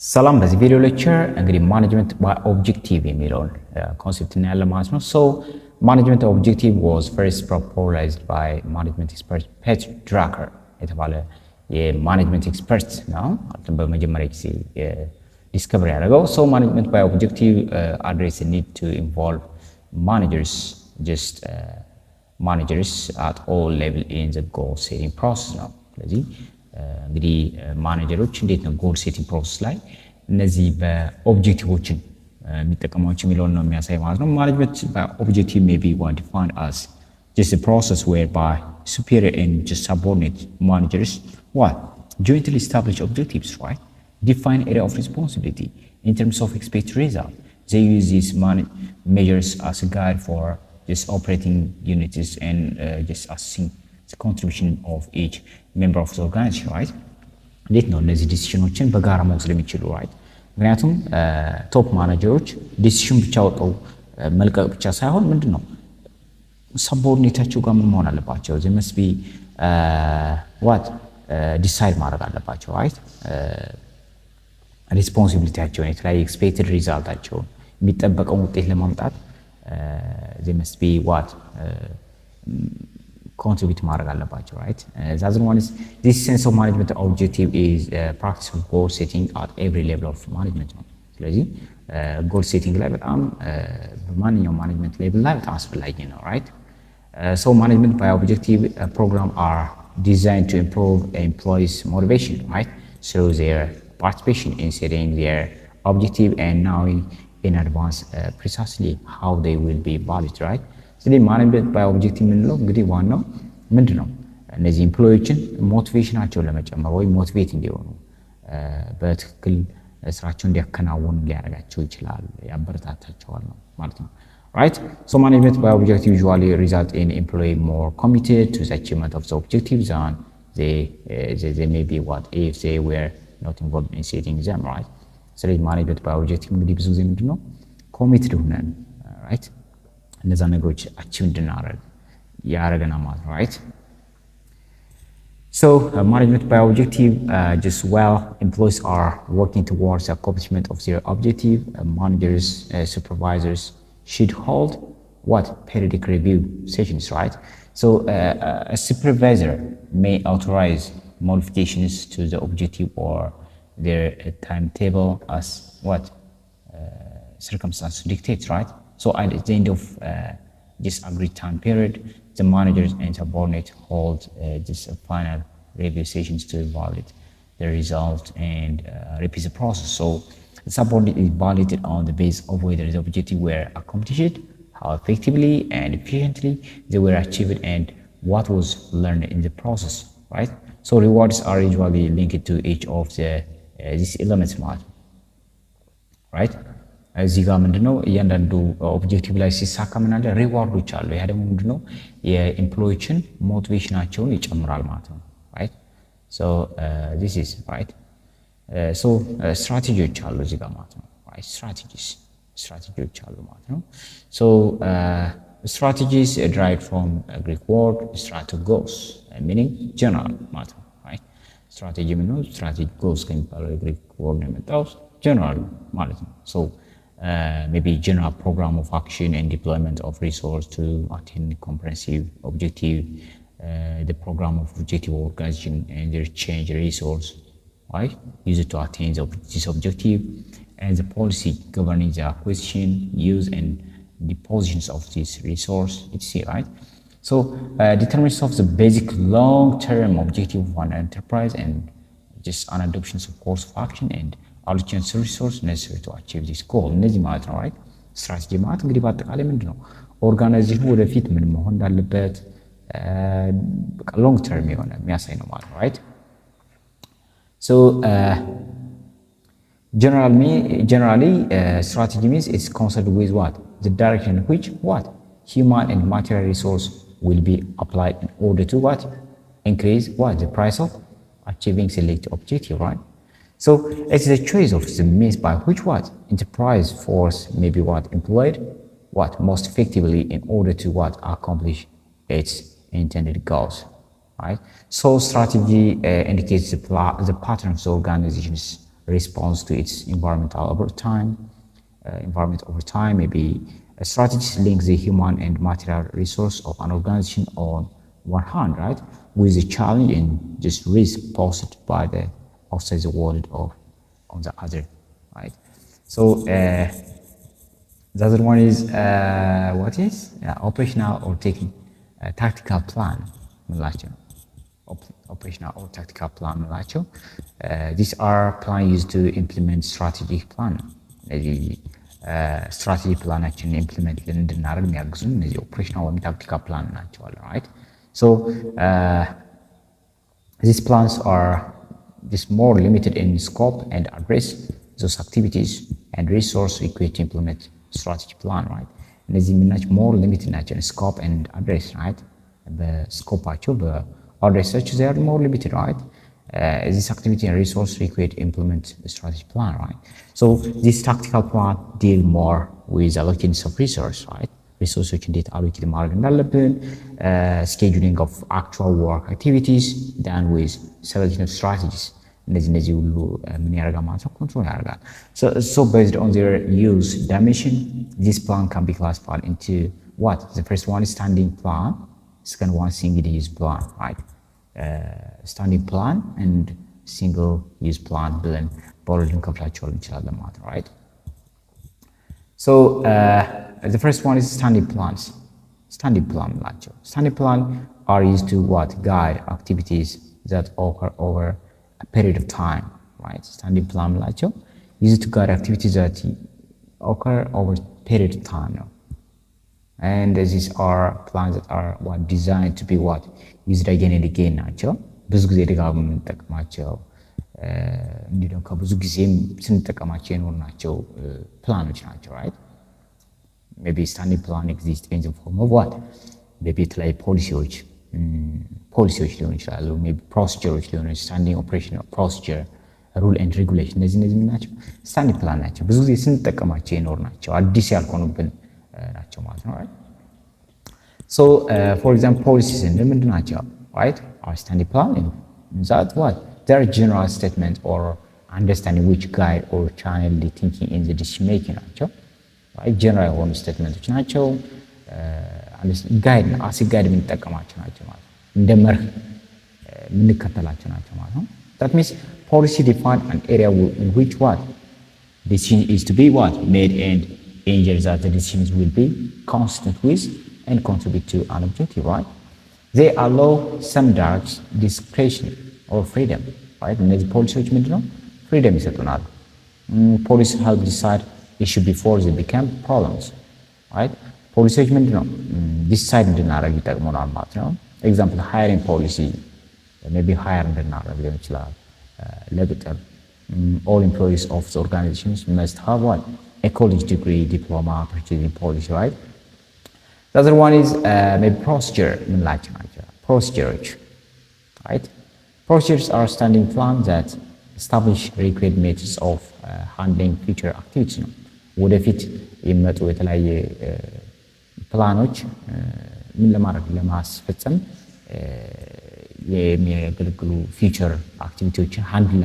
ሰላም በዚህ ቪዲዮ ሌክቸር እንግዲህ ማኔጅመንት ባይ ኦብጀክቲቭ የሚለውን ኮንሴፕት እናያለን ማለት ነው። ሶ ማኔጅመንት ኦብጀክቲቭ was first proposed by management expert ፔት ድራከር የተባለ የማኔጅመንት ኤክስፐርት ነው። አሁን በመጀመሪያ ጊዜ ዲስከቨሪ ያደረገው ሶ ማኔጅመንት ባይ ኦብጀክቲቭ address the need to involve managers at all level in the goal setting process ነው። ስለዚህ እንግዲህ ማኔጀሮች እንዴት ነው ጎል ሴቲንግ ፕሮሰስ ላይ እነዚህ በኦብጀክቲቮችን የሚጠቀሟቸው የሚለውን ነው የሚያሳይ ማለት ነው። ማኔጅመንት በኦብጀክቲቭ may be one defined as just a process whereby superior and just subordinate managers jointly establish objectives, right? Define area of responsibility in terms of expected result. They use these measures as a guide for just operating units and just assessing the contribution of each member of the organization, right? እንዴት ነው እነዚህ ዲሲሽኖችን በጋራ መውሰድ የሚችሉ right? ምክንያቱም ቶፕ ማኔጀሮች ዲሲሽን ብቻ ወጣው መልቀቅ ብቻ ሳይሆን ምንድነው ሰቦርዲኔታቸው ጋር ምን መሆን አለባቸው? they must be decide ማድረግ አለባቸው right? ሪስፖንሲቢሊቲያቸውን የተለያየ ኤክስፔክትድ ሪዛልታቸውን የሚጠበቀውን ውጤት ለማምጣት they must be contribute ማድረግ አለባቸው right? The other one is this sense of management objective is practice of goal setting at every level of management ነው። ስለዚህ goal setting ላይ በጣም በማንኛውም ማኔጅመንት ሌቭል ላይ በጣም አስፈላጊ ነው right? So management by objective program are designed to improve employees motivation right? through their participation in setting their objective and knowing in advance precisely how they will be valued right? ስለዚህ ማኔጅመንት ባይ ኦብጀክቲቭ የምንለው እንግዲህ ዋናው ምንድነው እነዚህ ኤምፕሎይዎችን ሞቲቬሽናቸውን ለመጨመር ወይ ሞቲቬት እንዲሆኑ በትክክል ስራቸውን እንዲያከናውኑ ሊያደርጋቸው ይችላል ያበረታታቸዋል ነው ማለት ነው right? So management by objective usually result in employee more committed to the achievement of the objectives than they may be if they were not involved in setting them right? ስለዚህ ማኔጅመንት ባይ ኦብጀክቲቭ እንግዲህ ብዙ ጊዜ ምንድነው ኮሚትድ ሆነን right? እነዛ ነገሮች አቺቭ እንድናደርግ ያደርገናል ማለት ነው right? So management by objective just while employees are working towards the accomplishment of their objective, managers, supervisors should hold periodic review sessions right? So a supervisor may authorize modifications to the objective or their timetable as circumstance dictates right? So at the end of this agreed time period, the managers and subordinates hold this final review sessions to evaluate the result and repeat the process. So the subordinate is validated on the basis of whether the objective were accomplished, how effectively and efficiently they were achieved, and what was learned in the process, right? So rewards are usually linked to each of these elements, right? እዚህ ጋር ምንድነው እያንዳንዱ ኦብጀክቲቭ ላይ ሲሳካ ምን አለ ሪዋርዶች አሉ። ያ ደግሞ ምንድነው የኤምፕሎይዎችን ሞቲቬሽናቸውን ይጨምራል ማለት ነው right? So this is right? So ስትራቴጂዎች አሉ እዚህ ጋር ማለት ነው right? ስትራቴጂዎች አሉ ማለት ነው። So strategies derived from a Greek word strategos meaning general ማለት ነው right? ስትራቴጂ ምንድነው strategos ከሚባለው የግሪክ ወርድ ነው የመጣው general ማለት ነው። So maybe general program of action and deployment of resource to attain comprehensive objective, the program of objective organization and their change resource, right? Used to attain this objective, and the policy governing the acquisition, use, and dispositions of this resource, etc. Right? So determinants of the basic long-term objective of an enterprise and just an adoption of course of action and allocations resource necessary to achieve this goal እነዚህ ማለት ነው right? ስትራቴጂ ማለት እንግዲህ በአጠቃላይ ምንድነው ኦርጋናይዜሽኑ ወደፊት ምን መሆን እንዳለበት በቃ ሎንግ ተርም የሆነ የሚያሳይ ነው ማለት ነው right? So generally strategy means it's concerned with the direction in which human and material resource will be applied in order to increase the price of achieving selected objective right? So it's the choice of the means by which enterprise force may be employed most effectively in order to accomplish its intended goals, right? So strategy indicates the pattern of the organization's response to its environment over time. Maybe strategies link the human and material resource of an organization on one hand, right, with the challenge and just risk posed by the outside the world on the other, right? So the other one is what is operational or tactical plan. Operational or tactical plan. These are plans used to implement strategic plan. Strategy plan actually implement እንድናደርግ የሚያግዙን እነዚህ operational or tactical plan ናቸዋል, right? So these plans are just more limited in scope and address those activities and resource required to implement strategy plan, right? እነዚህ የምናቸው more limited ናቸው in scope and address, right? በስኮፓቸው በአድሬሳቸው they are more limited, right? This activity and resource required to implement a strategy plan, right? So this tactical plan deal more with allocation of resource, right? Resources እንዴት allocate ማድረግ እንዳለብን, scheduling of actual work activities done with selection of strategies. እነዚህ ሁሉ ምን ያደርጋል ማለት ነው? ኮንትሮል ያደርጋል። So based on their use dimension, this plan can be classified into what? The first one is standing plan, second one single use plan, right? Standing plan and single use plan ብለን በሁለት ልንከፍላቸው እንችላለን ማለት ነው, right? So the first one is standing plans. Standing plan ናቸው. Standing plan are used to what? Guide activities that occur over a period of time, right? Standing plan ናቸው used to guide activities that occur over a period of time, no? And these are plans that are what designed to be what used again and again ናቸው ብዙ ጊዜ ደጋግሞ የምንጠቀማቸው እንዲህ ደግሞ ከብዙ ጊዜም ስንጠቀማቸው የኖርናቸው ፕላኖች ናቸው, right? Maybe standing plan exists in the form of what? maybe የተለያዩ ፖሊሲዎች ሊሆኑ ይችላሉ, maybe procedures ሊሆኑ ይችላሉ, standing operational procedure, rule and regulation እነዚህ ናቸው standing plan ናቸው ብዙ ጊዜ ስንጠቀማቸው የኖርናቸው አዲስ ያልሆኑብን ናቸው ማለት ነው, right? So for example policies ምንድን ናቸው, right? Our standing plan is that what? They are general statement or understanding which guide or channel the thinking in the decision making ናቸው, right? General የሆኑ ስቴትመንቶች ናቸው ጋይድ ነው አሲ ጋይድ የምንጠቀማቸው ናቸው ማለት ነው እንደ መርህ የምንከተላቸው ናቸው ማለት ነው. That means policy define an area in which what decision is to be what made and ensure that the decisions will be consistent with and contribute to an objective, right? They allow some direct discretion or freedom, right? እነዚህ ፖሊሲዎች ምንድነው freedom ይሰጡናል. Policy help decide issue before they become problems, right? ፖሊሲዎች ምንድነው ዲሳይድ እንድናደርግ ይጠቅሙናል ማለት ነው. ኤግዛምፕል ሃይሪንግ ፖሊሲ ሜቢ ሃየር እንድናደርግ ሊሆን ይችላል ለቅጥር. all employees of the organizations must have what a college degree, diploma, purchasing policy, right? The other one is maybe procedure ምንላቸው ናቸው procedures, right? Procedures are standing plans that establish required methods of handling future activities ነው ወደፊት የሚመጡ የተለያየ ፕላኖች ምን ለማስፈጸም የሚያገለግሉ ፊቸር አክቲቪቲዎችን ሃንድል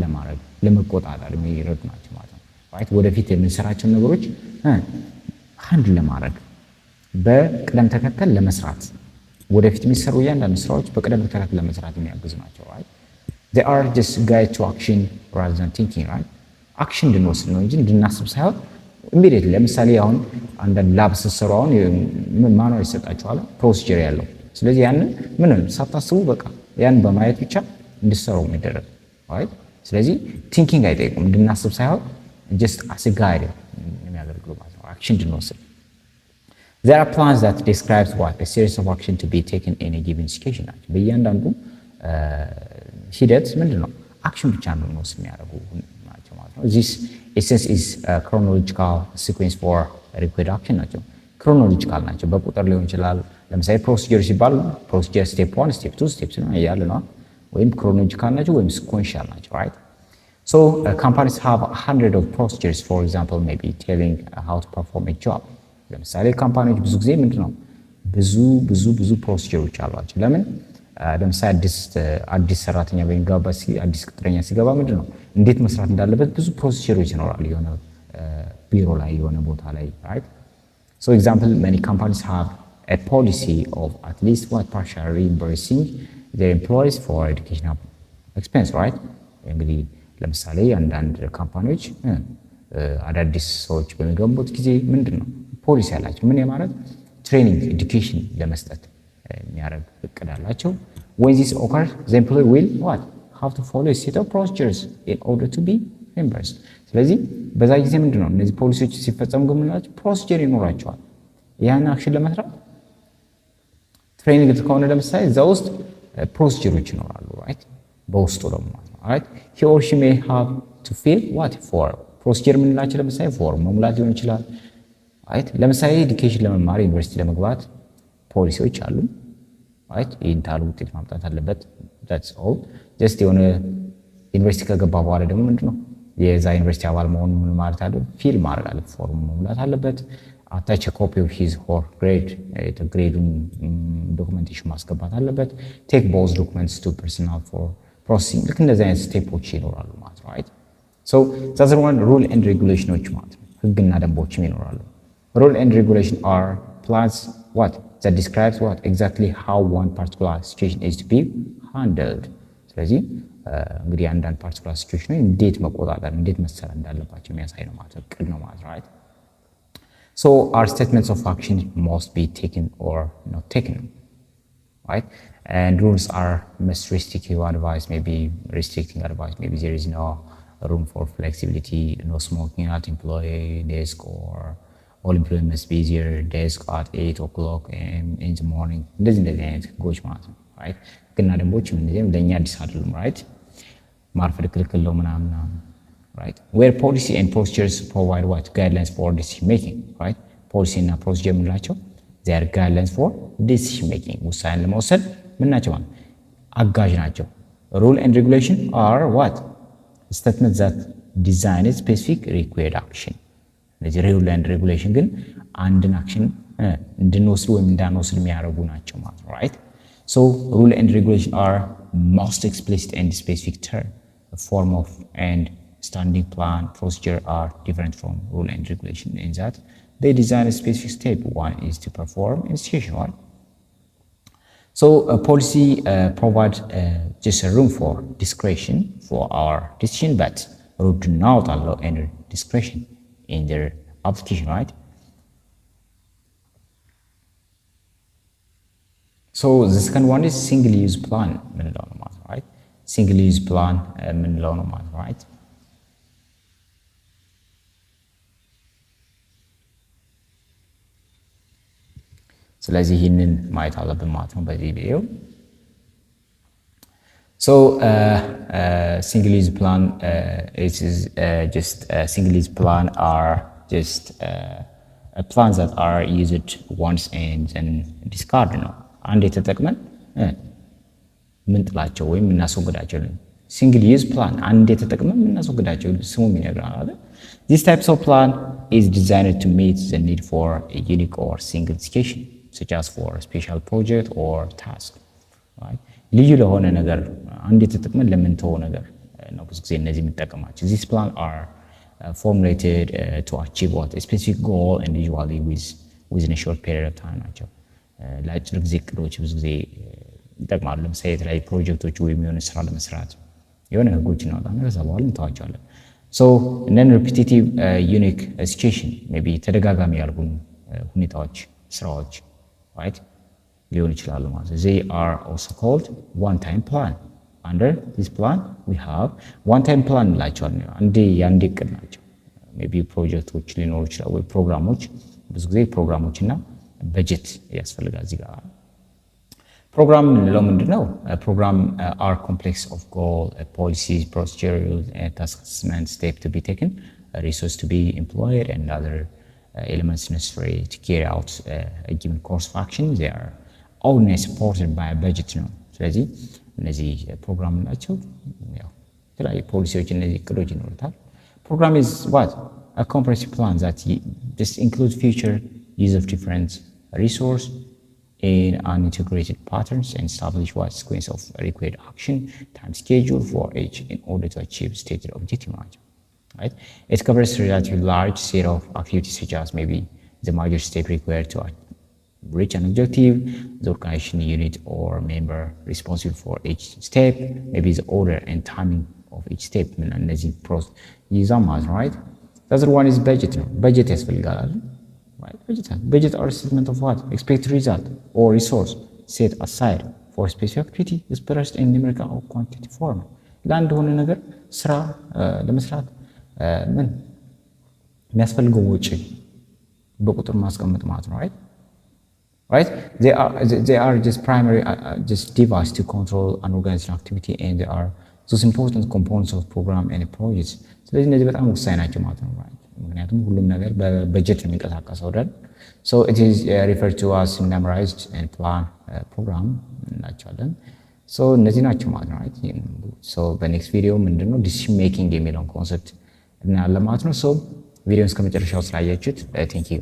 ለማድረግ ለመቆጣጠር የሚረዱ ናቸው ማለት ነው, right? ወደፊት የምንሰራቸው ነገሮች ሃንድል ለማድረግ በቅደም ተከተል ለመስራት ወደፊት የሚሰሩ እያንዳንዱ ስራዎች በቅደም ተከተል ለመስራት የሚያግዙ ናቸው, right? They are just guide to action rather than thinking, right? አክሽን እንድንወስድ ነው እንጂ እንድናስብ ሳይሆን ኢሚዲየትሊ ለምሳሌ አሁን አንዳንድ ላብ ስትሰሩ አሁን ማኑዋል ይሰጣችኋል ፕሮሲጀር ያለው ስለዚህ ያንን ምንም ሳታስቡ በቃ ያን በማየት ብቻ እንድትሰሩ የሚደረግ, right? ስለዚህ ቲንኪንግ አይጠይቁም እንድናስብ ሳይሆን just as a guide የሚያደርጉ ማለት ነው አክሽን እንድንወስድ. There are plans that describes what a series of action to be taken in a given situation ናቸው በእያንዳንዱ ሂደት ምንድነው አክሽን ብቻ እንድንወስድ የሚያደርጉ ናቸው ማለት ነው. This essence is a chronological sequence for required action ናቸው chronological ናቸው በቁጥር ሊሆን ይችላል ለምሳሌ ፕሮሲጀር ሲባል ፕሮሲጀር ስቴፕ 1 ስቴፕ 2 ስቴፕ 3 ያለ ነው ወይም chronological ናቸው ወይም sequential ናቸው, right? So companies have 100 of procedures, for example maybe telling how to perform a job. ለምሳሌ ካምፓኒዎች ብዙ ጊዜ ምንድነው ብዙ ፕሮሲጀሮች አሏቸው ለምን ለምሳሌ አዲስ ሰራተኛ በሚገባበት አዲስ ቅጥረኛ ሲገባ ምንድነው እንዴት መስራት እንዳለበት ብዙ ፕሮሲጀሮች ይኖራሉ የሆነ ቢሮ ላይ የሆነ ቦታ ላይ right so example many companies have a policy of at least what partial reimbursing their employees for educational expense right እንግዲህ ለምሳሌ አንዳንድ ካምፓኒዎች አዳዲስ ሰዎች በሚገቡበት ጊዜ ምንድነው ፖሊሲ ያላቸው ምን ማለት ትሬኒንግ ኤዱኬሽን ለመስጠት የሚያደርግ እቅድ አላቸው when this occurs the employee will what have to follow a set of procedures in order to be reimbursed ስለዚህ በዛ ጊዜ ምንድነው እነዚህ ፖሊሲዎች ሲፈጸሙ ግምላቸው ፕሮሲጀር ይኖራቸዋል ያን አክሽን ለመስራት ትሬኒንግ ከሆነ ለምሳሌ እዛ ውስጥ ፕሮሲጀሮች ይኖራሉ right በውስጡ ደግሞ right he or she may have to fill what for ፕሮሲጀር ምንላቸው ለምሳሌ ፎርም መሙላት ሊሆን ይችላል right ለምሳሌ ኤዱኬሽን ለመማር ዩኒቨርሲቲ ለመግባት ፖሊሲዎች አሉ right ኢንታል ውጤት ማምጣት አለበት that's all just የሆነ ዩኒቨርሲቲ ከገባ በኋላ ደግሞ ምንድነው የዛ ዩኒቨርሲቲ አባል መሆን ምን ማለት አለ ፊል ማድረግ አለ ፎርም መሙላት አለበት attach a copy of his or grade the grade documentation ማስገባት አለበት take both documents to personnel for processing ልክ እንደዚህ አይነት ስቴፖች ይኖራሉ ማለት ነው right so that's one rule and regulations ማለት ነው ህግና ደንቦችም ይኖራሉ rule and regulation are plans what that describes what exactly how one particular situation is to be handled ስለዚህ እንግዲህ አንዳንድ ፓርቲኩላር ሲቹዌሽን እንዴት መቆጣጠር እንዴት መሰራ እንዳለባቸው የሚያሳይ ነው ማለት ነው ቅድ ነው ማለት ነው right so our statements of action must be taken or not taken right and rules are must restrictive advice maybe restricting advice maybe there is no room for flexibility no smoking at employee desk or all employees must be their desk at 8 o'clock in the morning እንደዚህ አይነት ህጎች ማለት ነው right ግና ደንቦች ምንድነው ለኛ አዲስ አይደሉም right ማርፈድ ክልክል ነው ምናምን right where policy and procedures provide what guidelines for decision making right policy እና procedure ምንላቸው they are guidelines for decision making ውሳኔ ለመወሰን ምን ናቸው ማለት አጋዥ ናቸው rule and regulation are what statements that design a specific required action ለዚህ rule and regulation ግን አንድን አክሽን እንድንወስድ ወይም እንዳንወስድ የሚያደርጉ ናቸው ማለት ነው right so rule and regulation are most explicit and specific term a form of and standing plan procedure are different from rule and regulation in that they design a specific step one is to perform in situation right so a policy provides just a room for discretion for our decision but rule do not allow any discretion in their application right so the second one is single use plan right single use plan right ስለዚህ ይሄንን ማየት አለብን ማለት ነው በዚህ ቪዲዮ so single use plan it is just single use plan are just plans that are used once and then discarded ነው አንዴ ተጠቅመን ምን ጥላቸው ወይም እናስወግዳቸው single use plan አንዴ ተጠቅመን እናስወግዳቸው ስሙ ይነግራል አይደል this types of plan is designed to meet the need for a unique or single situation such as for a special project or task right ልዩ ለሆነ ነገር አንዴ ተጠቅመን ለምንተው ነገር ነው ብዙ ጊዜ እነዚህ የምንጠቀማቸው this plan are formulated to achieve what a specific goal and usually within a short period of time ናቸው ለአጭር ጊዜ እቅዶች ብዙ ጊዜ ይጠቅማሉ ለምሳሌ የተለያዩ ፕሮጀክቶች ወይም የሆነ ስራ ለመስራት የሆነ ህጎችን እናወጣና ከዛ በኋላ እንተዋቸዋለን so non repetitive unique situation maybe ተደጋጋሚ ያልሆኑ ሁኔታዎች ስራዎች right ሊሆን ይችላሉ ማለት ነው they are also called one time plan under this plan we have one time plan ላቸዋል አንዴ እቅድ ናቸው maybe ፕሮጀክቶች ሊኖሩ ይችላሉ ወይ ፕሮግራሞች ብዙ ጊዜ ፕሮግራሞችና በጀት ያስፈልጋል እዚህ ጋር program ለው ምንድነው program are complex of goal policies procedures and task assessment step to be taken resource to be employed and other elements necessary to carry out a given course of action they are all supported by a budget ነው ስለዚህ እነዚህ ፕሮግራም ናቸው ያው የተለያዩ ፖሊሲዎች እነዚህ እቅዶች ይኖሩታል program is what a comprehensive plan that just includes future use of different resource in unintegrated patterns and establish what sequence of required action, time schedule for each in order to achieve stated objective. Right? It covers a relatively large set of activities such as maybe the major step required to reach an objective, the organization unit or member responsible for each step, maybe the order and timing of each step. Right? The other one is budget. Budget is right? Budget or statement of what? Expected result or resource set aside for specific activity expressed in numerical or quantitative form. ለአንድ ሆነ ነገር ስራ ለመስራት ምን የሚያስፈልገው ወጪ በቁጥር ማስቀመጥ ማለት ነው። Right? They are just primary just device to control an organizational activity, and they are those important components of program and projects. ስለዚህ እነዚህ በጣም ወሳኝ ናቸው ማለት ነው። Right? ምክንያቱም ሁሉም ነገር በበጀት ነው የሚንቀሳቀሰው አይደል? So it is referred to as memorized and plan program እናቸዋለን። So እነዚህ ናቸው ማለት ነው። Right? So በኔክስት ቪዲዮ ምንድነው decision making የሚለውን ኮንሰፕት እናያለን ማለት ነው። So ቪዲዮውን እስከ መጨረሻው ስላያችሁት thank you.